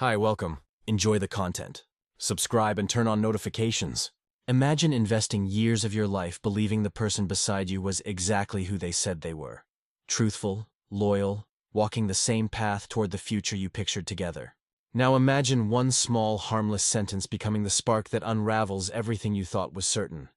Hi, welcome. Enjoy the content. Subscribe and turn on notifications. Imagine investing years of your life believing the person beside you was exactly who they said they were. Truthful, loyal, walking the same path toward the future you pictured together. Now imagine one small, harmless sentence becoming the spark that unravels everything you thought was certain.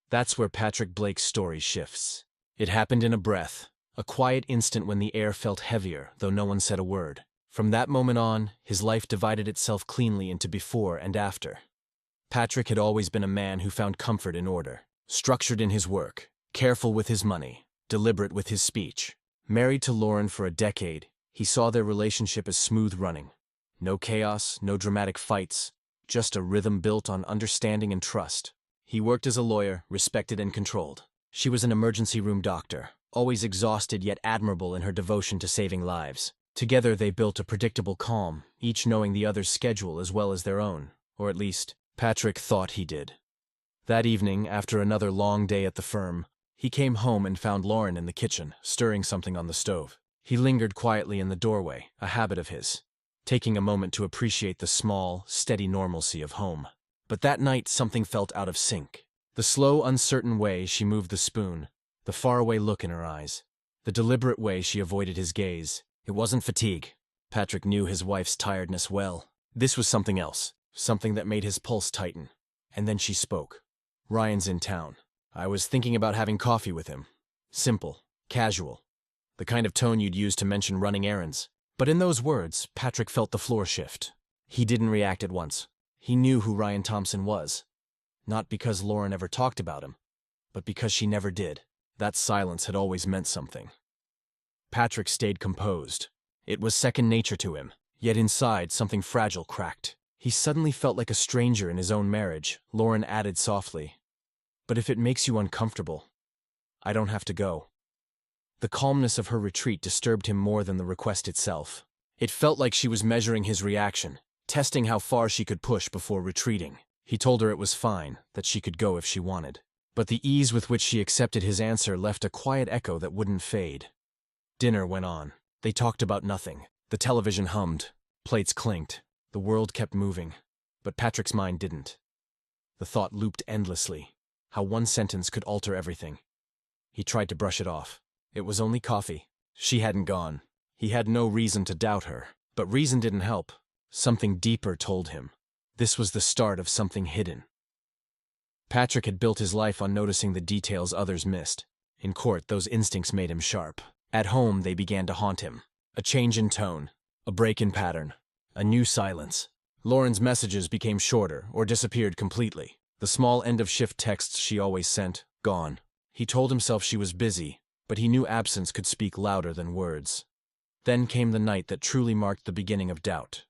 That's where Patrick Blake's story shifts. It happened in a breath, a quiet instant when the air felt heavier, though no one said a word. From that moment on, his life divided itself cleanly into before and after. Patrick had always been a man who found comfort in order, structured in his work, careful with his money, deliberate with his speech. Married to Lauren for a decade, he saw their relationship as smooth running. No chaos, no dramatic fights, just a rhythm built on understanding and trust. He worked as a lawyer, respected and controlled. She was an emergency room doctor, always exhausted yet admirable in her devotion to saving lives. Together they built a predictable calm, each knowing the other's schedule as well as their own, or at least, Patrick thought he did. That evening, after another long day at the firm, he came home and found Lauren in the kitchen, stirring something on the stove. He lingered quietly in the doorway, a habit of his, taking a moment to appreciate the small, steady normalcy of home. But that night something felt out of sync. The slow, uncertain way she moved the spoon, the faraway look in her eyes, the deliberate way she avoided his gaze. It wasn't fatigue. Patrick knew his wife's tiredness well. This was something else, something that made his pulse tighten. And then she spoke. "Ryan's in town. I was thinking about having coffee with him. Simple, casual, the kind of tone you'd use to mention running errands." But in those words, Patrick felt the floor shift. He didn't react at once. He knew who Ryan Thompson was. Not because Lauren ever talked about him, but because she never did. That silence had always meant something. Patrick stayed composed. It was second nature to him, yet inside something fragile cracked. He suddenly felt like a stranger in his own marriage. Lauren added softly, "But if it makes you uncomfortable, I don't have to go." The calmness of her retreat disturbed him more than the request itself. It felt like she was measuring his reaction, testing how far she could push before retreating. He told her it was fine, that she could go if she wanted. But the ease with which she accepted his answer left a quiet echo that wouldn't fade. Dinner went on. They talked about nothing. The television hummed. Plates clinked. The world kept moving. But Patrick's mind didn't. The thought looped endlessly. How one sentence could alter everything. He tried to brush it off. It was only coffee. She hadn't gone. He had no reason to doubt her. But reason didn't help. Something deeper told him. This was the start of something hidden. Patrick had built his life on noticing the details others missed. In court, those instincts made him sharp. At home, they began to haunt him. A change in tone, a break in pattern, a new silence. Lauren's messages became shorter or disappeared completely. The small end-of-shift texts she always sent, gone. He told himself she was busy, but he knew absence could speak louder than words. Then came the night that truly marked the beginning of doubt.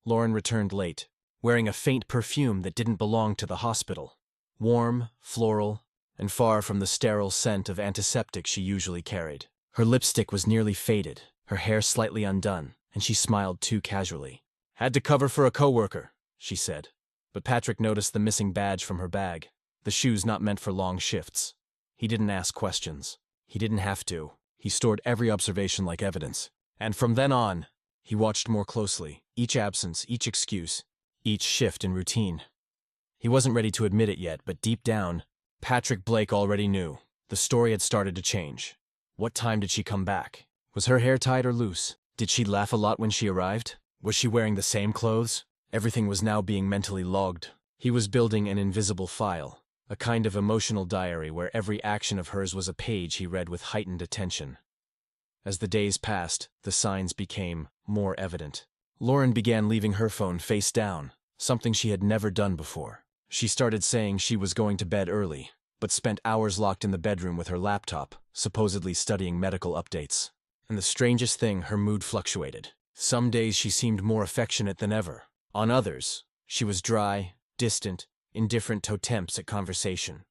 Lauren returned late, wearing a faint perfume that didn't belong to the hospital. Warm, floral, and far from the sterile scent of antiseptic she usually carried. Her lipstick was nearly faded, her hair slightly undone, and she smiled too casually. "Had to cover for a coworker," she said. But Patrick noticed the missing badge from her bag, the shoes not meant for long shifts. He didn't ask questions. He didn't have to. He stored every observation like evidence. And from then on, he watched more closely, each absence, each excuse, each shift in routine. He wasn't ready to admit it yet, but deep down, Patrick Blake already knew. The story had started to change. What time did she come back? Was her hair tied or loose? Did she laugh a lot when she arrived? Was she wearing the same clothes? Everything was now being mentally logged. He was building an invisible file, a kind of emotional diary where every action of hers was a page he read with heightened attention. As the days passed, the signs became more evident. Lauren began leaving her phone face down, something she had never done before. She started saying she was going to bed early, but spent hours locked in the bedroom with her laptop, supposedly studying medical updates. And the strangest thing, her mood fluctuated. Some days she seemed more affectionate than ever. On others, she was dry, distant, indifferent to attempts at conversation.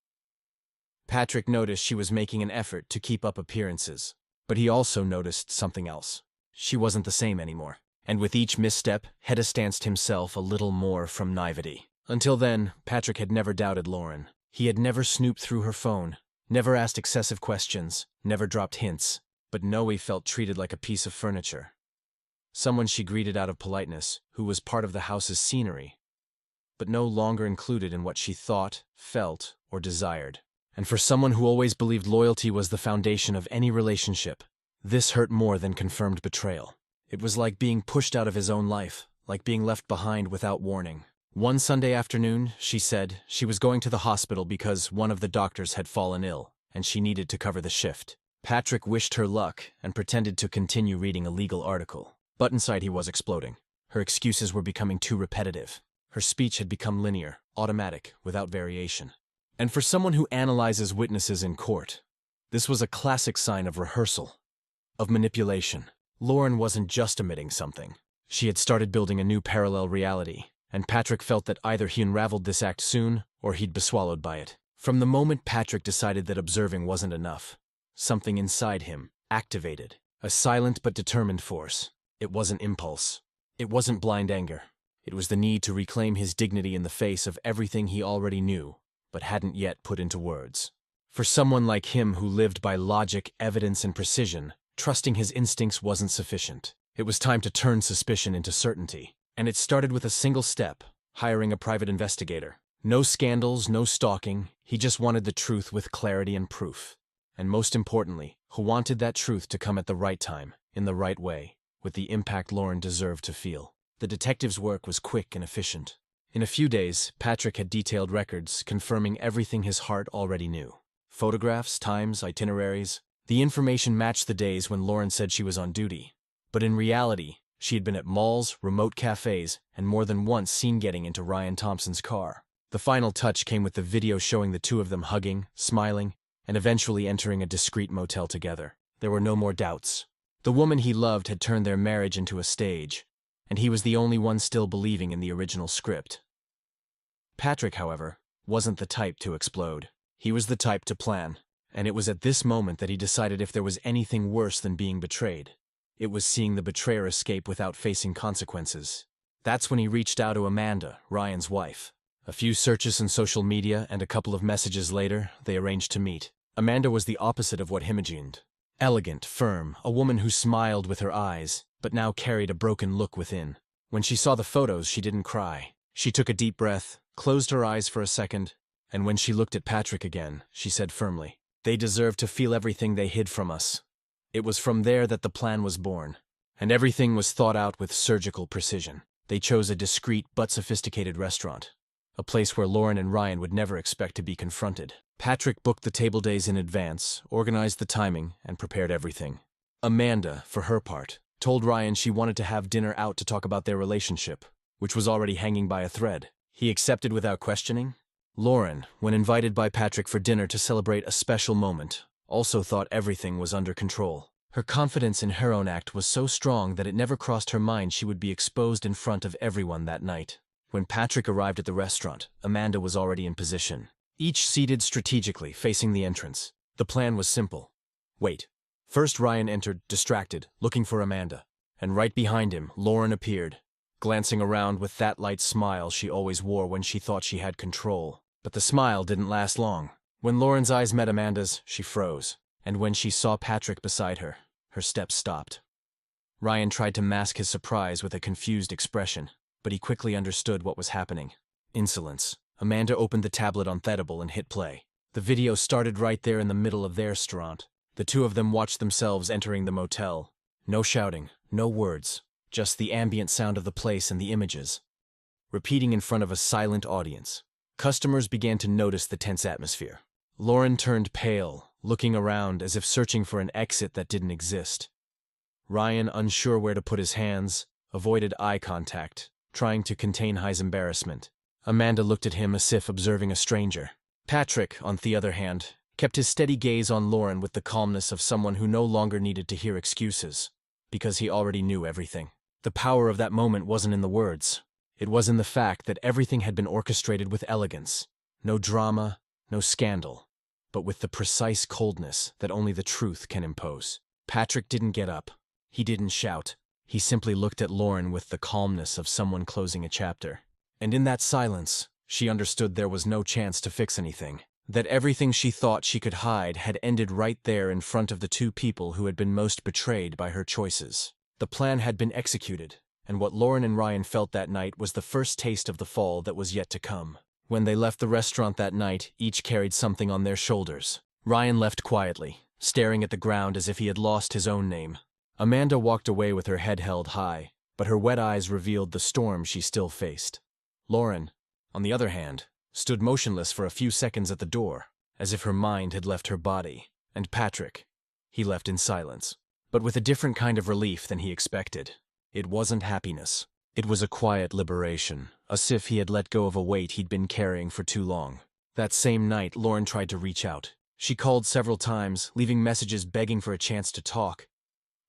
Patrick noticed she was making an effort to keep up appearances, but he also noticed something else. She wasn't the same anymore. And with each misstep, had distanced himself a little more from naivety. Until then, Patrick had never doubted Lauren. He had never snooped through her phone, never asked excessive questions, never dropped hints, but Noe felt treated like a piece of furniture. someone she greeted out of politeness, who was part of the house's scenery, but no longer included in what she thought, felt, or desired. And for someone who always believed loyalty was the foundation of any relationship, this hurt more than confirmed betrayal. It was like being pushed out of his own life, like being left behind without warning. One Sunday afternoon, she said she was going to the hospital because one of the doctors had fallen ill, and she needed to cover the shift. Patrick wished her luck and pretended to continue reading a legal article. But inside he was exploding. Her excuses were becoming too repetitive. Her speech had become linear, automatic, without variation. And for someone who analyzes witnesses in court, this was a classic sign of rehearsal, of manipulation. Lauren wasn't just omitting something. She had started building a new parallel reality, and Patrick felt that either he unraveled this act soon, or he'd be swallowed by it. From the moment Patrick decided that observing wasn't enough, something inside him activated, a silent but determined force. It wasn't impulse. It wasn't blind anger. It was the need to reclaim his dignity in the face of everything he already knew, but hadn't yet put into words. For someone like him who lived by logic, evidence, and precision, trusting his instincts wasn't sufficient. It was time to turn suspicion into certainty. And it started with a single step: hiring a private investigator. No scandals, no stalking. He just wanted the truth with clarity and proof. And most importantly, who wanted that truth to come at the right time, in the right way, with the impact Lauren deserved to feel. The detective's work was quick and efficient. In a few days, Patrick had detailed records confirming everything his heart already knew. Photographs, times, itineraries. The information matched the days when Lauren said she was on duty. But in reality, she had been at malls, remote cafes, and more than once seen getting into Ryan Thompson's car. The final touch came with the video showing the two of them hugging, smiling, and eventually entering a discreet motel together. There were no more doubts. The woman he loved had turned their marriage into a stage, and he was the only one still believing in the original script. Patrick, however, wasn't the type to explode. He was the type to plan, and it was at this moment that he decided if there was anything worse than being betrayed, it was seeing the betrayer escape without facing consequences. That's when he reached out to Amanda, Ryan's wife. A few searches in social media and a couple of messages later, they arranged to meet. Amanda was the opposite of what he imagined. Elegant, firm, a woman who smiled with her eyes, but now carried a broken look within. When she saw the photos, she didn't cry. She took a deep breath, closed her eyes for a second, and when she looked at Patrick again, she said firmly, "They deserve to feel everything they hid from us." It was from there that the plan was born, and everything was thought out with surgical precision. They chose a discreet but sophisticated restaurant, a place where Lauren and Ryan would never expect to be confronted. Patrick booked the table days in advance, organized the timing, and prepared everything. Amanda, for her part, told Ryan she wanted to have dinner out to talk about their relationship, which was already hanging by a thread. He accepted without questioning. Lauren, when invited by Patrick for dinner to celebrate a special moment, also thought everything was under control. Her confidence in her own act was so strong that it never crossed her mind she would be exposed in front of everyone that night. When Patrick arrived at the restaurant, Amanda was already in position, each seated strategically, facing the entrance. The plan was simple. Wait. First Ryan entered, distracted, looking for Amanda, and right behind him, Lauren appeared, glancing around with that light smile she always wore when she thought she had control. But the smile didn't last long. When Lauren's eyes met Amanda's, she froze, and when she saw Patrick beside her, her steps stopped. Ryan tried to mask his surprise with a confused expression, but he quickly understood what was happening. Insolence. Amanda opened the tablet on Thedible and hit play. The video started right there in the middle of their restaurant. The two of them watched themselves entering the motel. No shouting, no words, just the ambient sound of the place and the images, repeating in front of a silent audience. Customers began to notice the tense atmosphere. Lauren turned pale, looking around as if searching for an exit that didn't exist. Ryan, unsure where to put his hands, avoided eye contact, trying to contain his embarrassment. Amanda looked at him as if observing a stranger. Patrick, on the other hand, kept his steady gaze on Lauren with the calmness of someone who no longer needed to hear excuses, because he already knew everything. The power of that moment wasn't in the words. It was in the fact that everything had been orchestrated with elegance. No drama, no scandal, but with the precise coldness that only the truth can impose. Patrick didn't get up. He didn't shout. He simply looked at Lauren with the calmness of someone closing a chapter. And in that silence, she understood there was no chance to fix anything. That everything she thought she could hide had ended right there in front of the two people who had been most betrayed by her choices. The plan had been executed, and what Lauren and Ryan felt that night was the first taste of the fall that was yet to come. When they left the restaurant that night, each carried something on their shoulders. Ryan left quietly, staring at the ground as if he had lost his own name. Amanda walked away with her head held high, but her wet eyes revealed the storm she still faced. Lauren, on the other hand, stood motionless for a few seconds at the door, as if her mind had left her body. And Patrick, he left in silence, but with a different kind of relief than he expected. It wasn't happiness. It was a quiet liberation, as if he had let go of a weight he'd been carrying for too long. That same night, Lauren tried to reach out. She called several times, leaving messages begging for a chance to talk.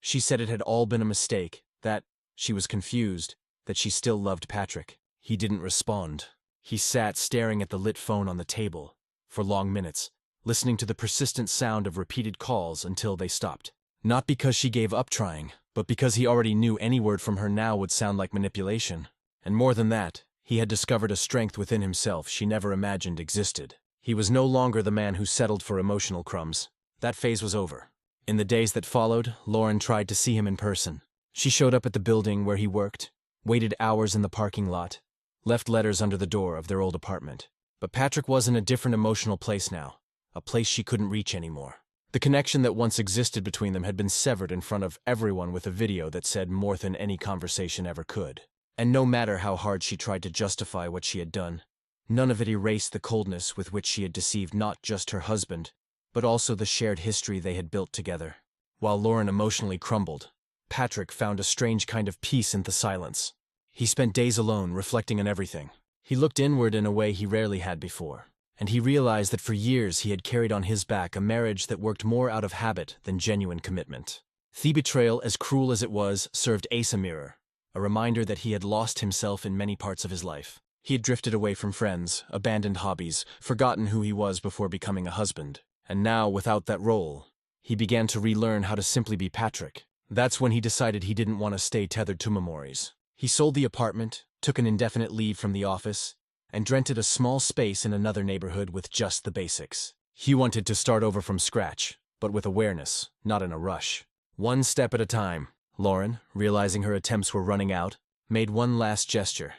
She said it had all been a mistake, that she was confused, that she still loved Patrick. He didn't respond. He sat staring at the lit phone on the table for long minutes, listening to the persistent sound of repeated calls until they stopped. Not because she gave up trying, but because he already knew any word from her now would sound like manipulation. And more than that, he had discovered a strength within himself she never imagined existed. He was no longer the man who settled for emotional crumbs. That phase was over. In the days that followed, Lauren tried to see him in person. She showed up at the building where he worked, waited hours in the parking lot, left letters under the door of their old apartment. But Patrick was in a different emotional place now, a place she couldn't reach anymore. The connection that once existed between them had been severed in front of everyone with a video that said more than any conversation ever could. And no matter how hard she tried to justify what she had done, none of it erased the coldness with which she had deceived not just her husband, but also the shared history they had built together. While Lauren emotionally crumbled, Patrick found a strange kind of peace in the silence. He spent days alone, reflecting on everything. He looked inward in a way he rarely had before, and he realized that for years he had carried on his back a marriage that worked more out of habit than genuine commitment. The betrayal, as cruel as it was, served Ace a mirror, a reminder that he had lost himself in many parts of his life. He had drifted away from friends, abandoned hobbies, forgotten who he was before becoming a husband. And now, without that role, he began to relearn how to simply be Patrick. That's when he decided he didn't want to stay tethered to memories. He sold the apartment, took an indefinite leave from the office, and rented a small space in another neighborhood with just the basics. He wanted to start over from scratch, but with awareness, not in a rush. One step at a time. Lauren, realizing her attempts were running out, made one last gesture.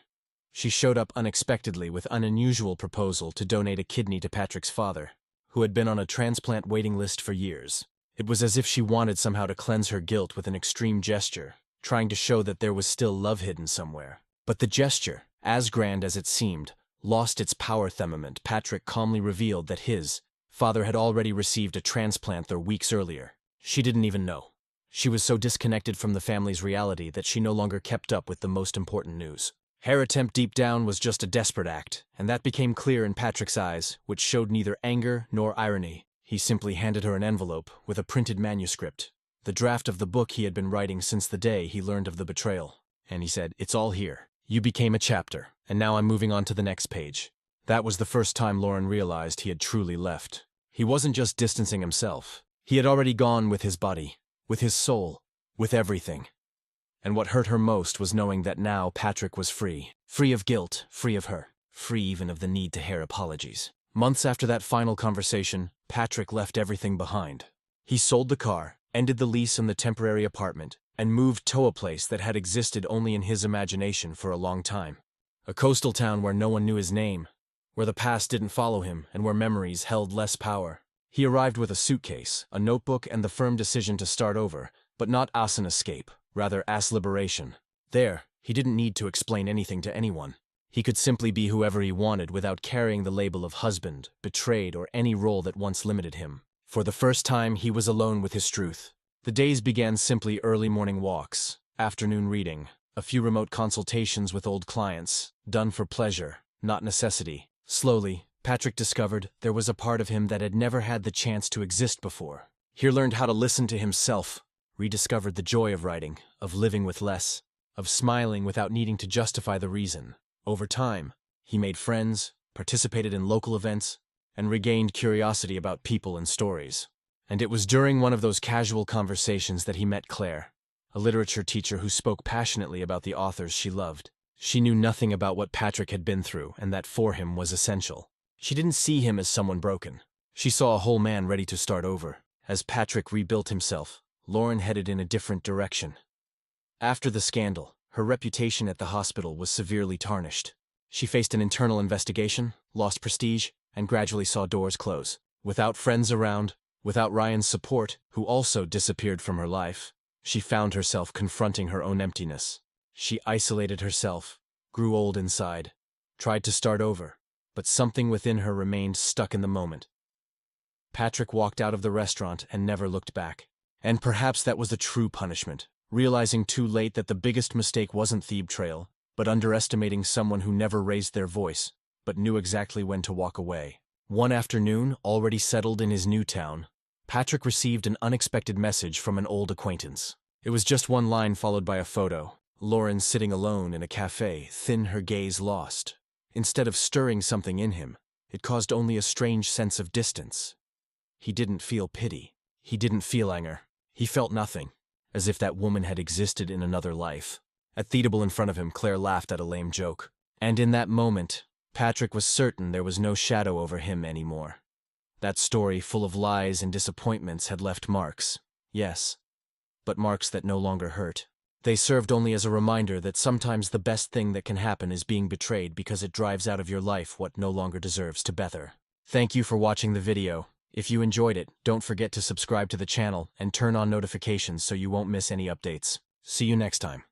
She showed up unexpectedly with an unusual proposal to donate a kidney to Patrick's father, who had been on a transplant waiting list for years. It was as if she wanted somehow to cleanse her guilt with an extreme gesture, trying to show that there was still love hidden somewhere. But the gesture, as grand as it seemed, lost its power. The moment Patrick calmly revealed that his father had already received a transplant there weeks earlier. She didn't even know. She was so disconnected from the family's reality that she no longer kept up with the most important news. Her attempt deep down was just a desperate act, and that became clear in Patrick's eyes, which showed neither anger nor irony. He simply handed her an envelope with a printed manuscript, the draft of the book he had been writing since the day he learned of the betrayal. And he said, "It's all here. You became a chapter, and now I'm moving on to the next page." That was the first time Lauren realized he had truly left. He wasn't just distancing himself. He had already gone with his body, with his soul, with everything. And what hurt her most was knowing that now Patrick was free. Free of guilt, free of her, free even of the need to hear apologies. Months after that final conversation, Patrick left everything behind. He sold the car, ended the lease on the temporary apartment, and moved to a place that had existed only in his imagination for a long time. A coastal town where no one knew his name, where the past didn't follow him, and where memories held less power. He arrived with a suitcase, a notebook, and the firm decision to start over, but not as an escape, rather as liberation. There, he didn't need to explain anything to anyone. He could simply be whoever he wanted without carrying the label of husband, betrayed, or any role that once limited him. For the first time, he was alone with his truth. The days began simply: early morning walks, afternoon reading, a few remote consultations with old clients, done for pleasure, not necessity. Slowly, Patrick discovered there was a part of him that had never had the chance to exist before. He learned how to listen to himself, rediscovered the joy of writing, of living with less, of smiling without needing to justify the reason. Over time, he made friends, participated in local events, and regained curiosity about people and stories. And it was during one of those casual conversations that he met Claire, a literature teacher who spoke passionately about the authors she loved. She knew nothing about what Patrick had been through, and that for him was essential. She didn't see him as someone broken. She saw a whole man ready to start over. As Patrick rebuilt himself, Lauren headed in a different direction. After the scandal, her reputation at the hospital was severely tarnished. She faced an internal investigation, lost prestige, and gradually saw doors close. Without friends around, without Ryan's support, who also disappeared from her life, she found herself confronting her own emptiness. She isolated herself, grew old inside, tried to start over, but something within her remained stuck in the moment. Patrick walked out of the restaurant and never looked back. And perhaps that was the true punishment, realizing too late that the biggest mistake wasn't thief trail, but underestimating someone who never raised their voice, but knew exactly when to walk away. One afternoon, already settled in his new town, Patrick received an unexpected message from an old acquaintance. It was just one line followed by a photo. Lauren sitting alone in a cafe, thin, her gaze lost. Instead of stirring something in him, it caused only a strange sense of distance. He didn't feel pity. He didn't feel anger. He felt nothing, as if that woman had existed in another life. At the table in front of him, Claire laughed at a lame joke. And in that moment, Patrick was certain there was no shadow over him anymore. That story, full of lies and disappointments, had left marks. Yes, but marks that no longer hurt. They served only as a reminder that sometimes the best thing that can happen is being betrayed because it drives out of your life what no longer deserves to better. Thank you for watching the video. If you enjoyed it, don't forget to subscribe to the channel and turn on notifications so you won't miss any updates. See you next time.